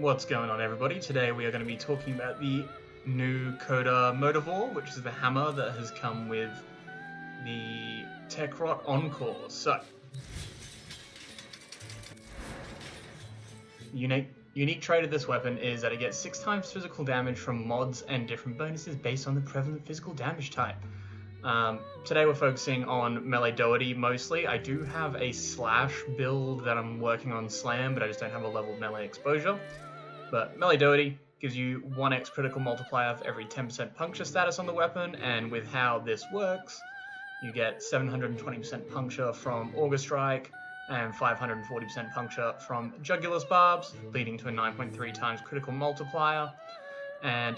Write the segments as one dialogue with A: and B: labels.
A: What's going on, everybody? Today we are going to be talking about the new Coda Motovore, which is the hammer that has come with the techrot encore. So, unique trait of this weapon is that it gets 6 times physical damage from mods and different bonuses based on the prevalent physical damage type. Today we're focusing on melee Doughty mostly. I do have a slash build that I'm working on slam, but I just don't have a level melee exposure. But melee Doughty gives you 1x critical multiplier for every 10% puncture status on the weapon, and with how this works, you get 720% puncture from Auger Strike and 540% puncture from Jugular's Barbs, leading to a 9.3 times critical multiplier and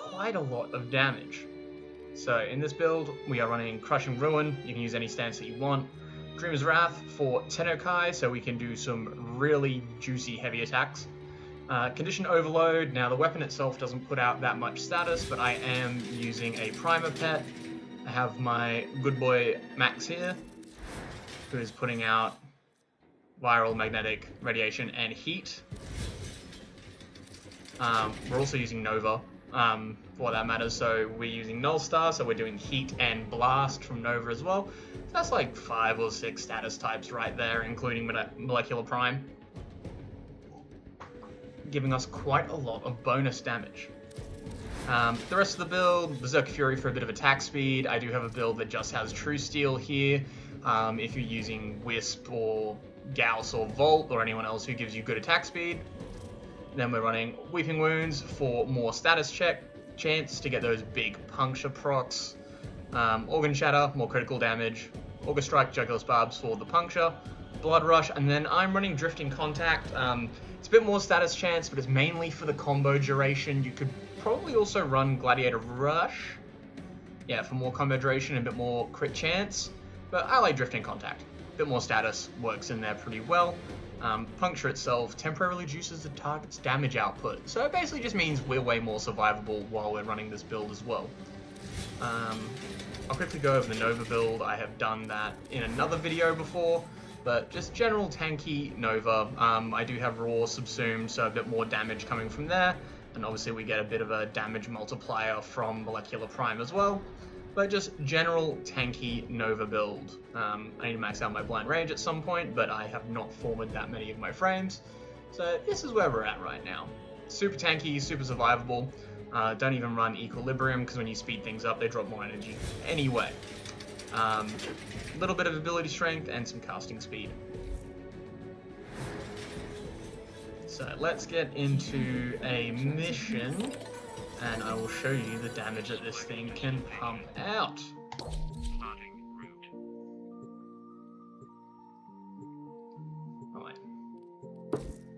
A: quite a lot of damage. So in this build, we are running Crushing Ruin. You can use any stance that you want. Dreamer's Wrath for Tennokai, so we can do some really juicy heavy attacks. Condition Overload. Now the weapon itself doesn't put out that much status, but I am using a primer pet. I have my good boy Max here, who is putting out viral, magnetic, radiation, and heat. We're also using Nova. For that matters, so we're using Null Star, so we're doing Heat and Blast from Nova as well. So that's like 5 or 6 status types right there, including Molecular Prime, giving us quite a lot of bonus damage. The rest of the build, Berserk Fury for a bit of attack speed. I do have a build that just has True Steel here. If you're using Wisp or Gauss or Volt or anyone else who gives you good attack speed. Then we're running Weeping Wounds for more status chance to get those big puncture procs. Organ Shatter, more critical damage. Auger Strike, Jugular's Barbs for the puncture. Blood Rush, and then I'm running Drifting Contact. It's a bit more status chance, but it's mainly for the combo duration. You could probably also run Gladiator Rush, yeah, for more combo duration and a bit more crit chance. But I like Drifting Contact. A bit more status, works in there pretty well. Puncture itself temporarily reduces the target's damage output, so it basically just means we're way more survivable while we're running this build as well. I'll quickly go over the Nova build. I have done that in another video before, but just general tanky Nova. I do have Raw subsumed, so a bit more damage coming from there, and obviously we get a bit of a damage multiplier from Molecular Prime as well. But just general tanky Nova build. I need to max out my blind range at some point, but I have not forwarded that many of my frames. So this is where we're at right now. Super tanky, super survivable. Don't even run Equilibrium, because when you speed things up, they drop more energy. Anyway, a little bit of ability strength and some casting speed. So let's get into a mission, and I will show you the damage that this thing can pump out. Alright,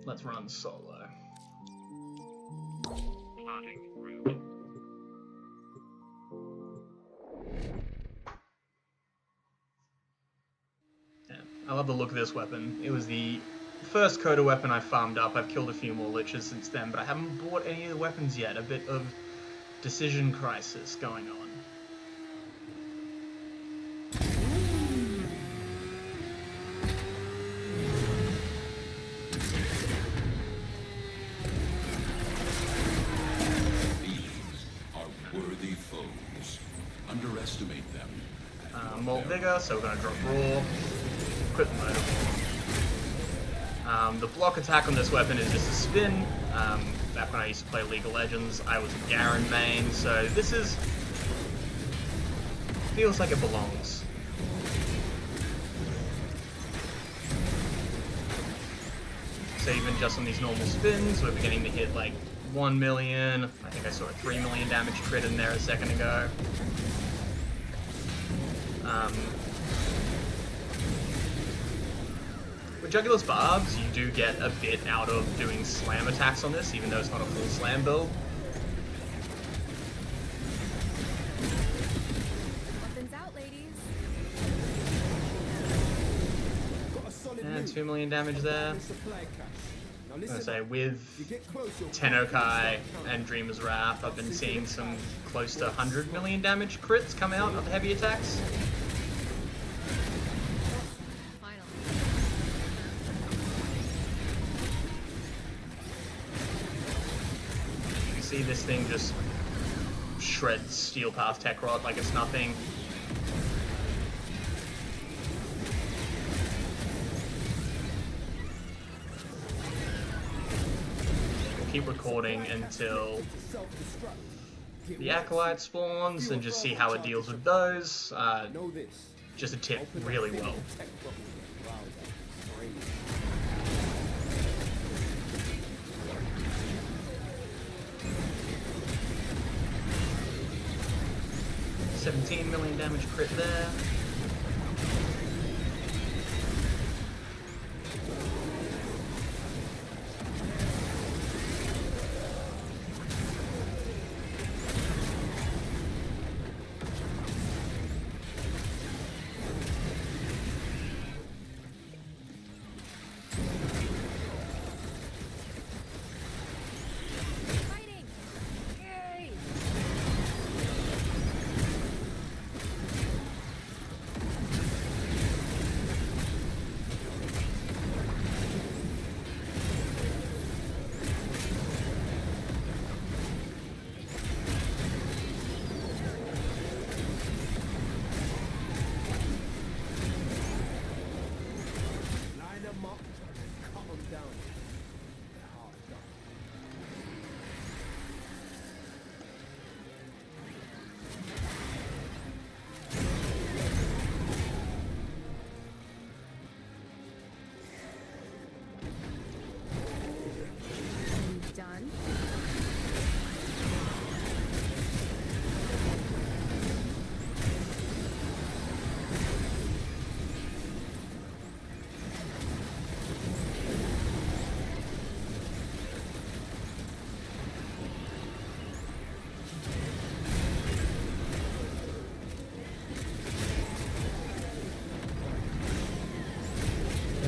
A: let's run solo. Yeah, I love the look of this weapon. It was the first Coda weapon I farmed up. I've killed a few more liches since then, but I haven't bought any of the weapons yet. A bit of decision crisis going on.
B: These are worthy foes. Underestimate them.
A: Molt Vigor, so we're going to drop Raw. Quit the motor. The block attack on this weapon is just a spin. Back when I used to play League of Legends, I was a Garen main, so this feels like it belongs. So even just on these normal spins, we're beginning to hit like 1 million. I think I saw a 3 million damage crit in there a second ago. With Jugular's Barbs, you do get a bit out of doing slam attacks on this, even though it's not a full slam build.
C: Weapons out, ladies.
A: And 2 million damage there. I'm going to say with Tennokai and Dreamer's Wrath, I've been seeing some close to 100 million damage crits come out of heavy attacks. See this thing just shreds Steel Path Techrot like it's nothing. We'll keep recording until the Acolyte spawns and just see how it deals with those. Just a tip really well. $17 million damage crit there.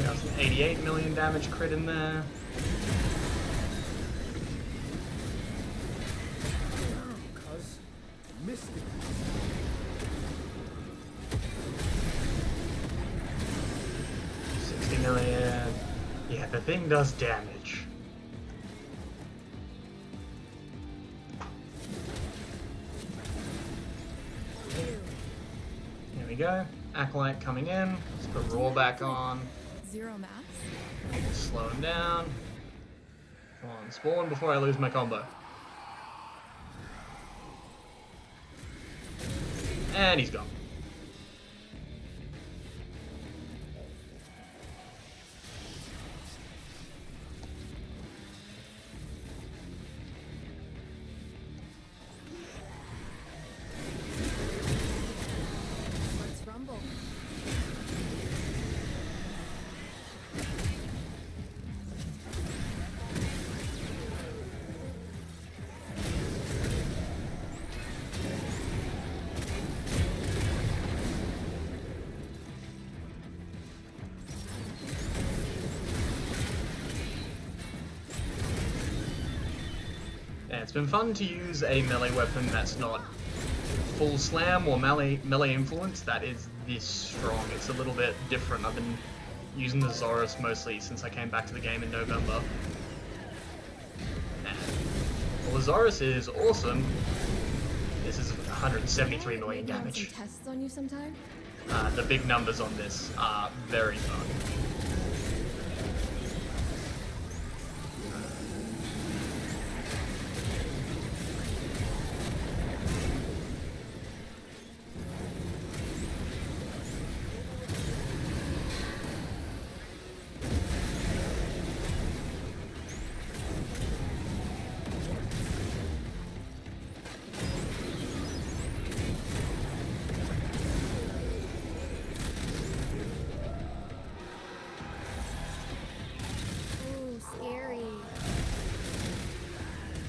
A: Got some 88 million damage crit in there. $60 million. Yeah, the thing does damage. Here we go. Acolyte coming in. Let's put Roar back on.
C: Zero max.
A: Slow him down. Come on, spawn before I lose my combo. And he's gone.
C: Let's rumble.
A: Yeah, it's been fun to use a melee weapon that's not full slam or melee influence that is this strong. It's a little bit different. I've been using the Zorus mostly since I came back to the game in November. And well, the Zorus is awesome. This is 173 million
C: Maybe run
A: damage.
C: some tests on you sometime.
A: The big numbers on this are very fun.
C: Ooh, scary.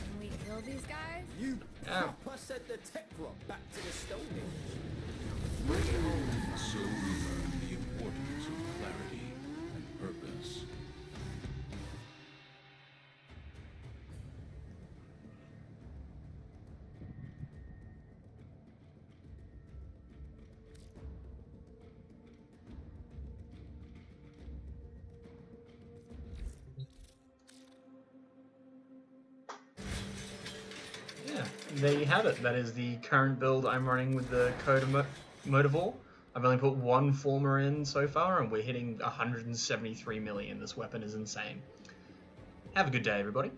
C: Can we kill these guys?
D: You
A: Yeah.
D: proper set the techrot back to the Stone Age.
B: So we learn the importance of clarity and purpose.
A: there you have it. That is the current build I'm running with the Coda Motovore. I've only put one former in so far, and we're hitting 173 million. This weapon is insane. Have a good day, everybody.